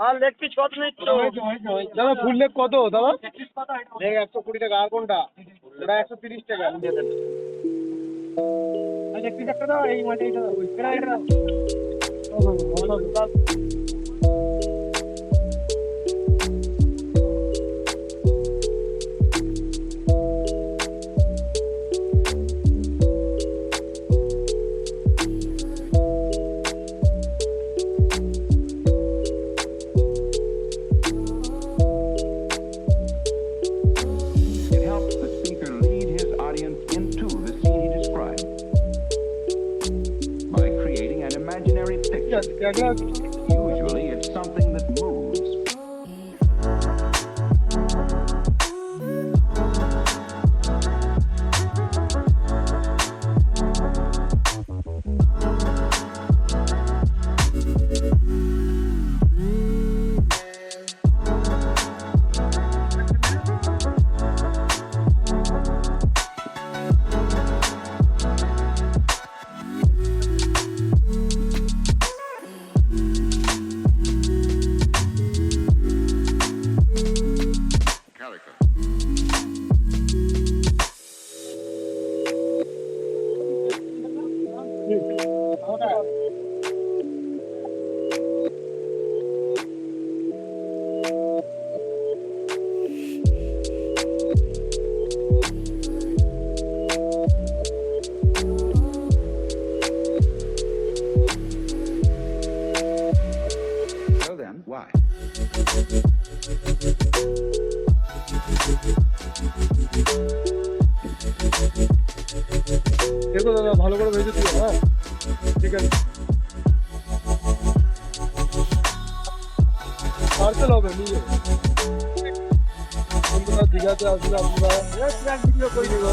আর leg piece কত নিচ্ছ? দাদা ফুল লেগ কত দাদা? লেগ 120 টাকা। আর কোনটা? ওটা 130 টাকা। আচ্ছা কি একটা দাও, এই মাঝে এটা এটা দাও। Usually it's something that moves. So then, why? দেখো দাদা ভালো করে ভেজে দিও। হ্যাঁ ঠিক আছে, পার্সেল হবে নিয়ে। বন্ধুরা দীঘাতে আসলে আপনারা ভিডিও করে দেবো।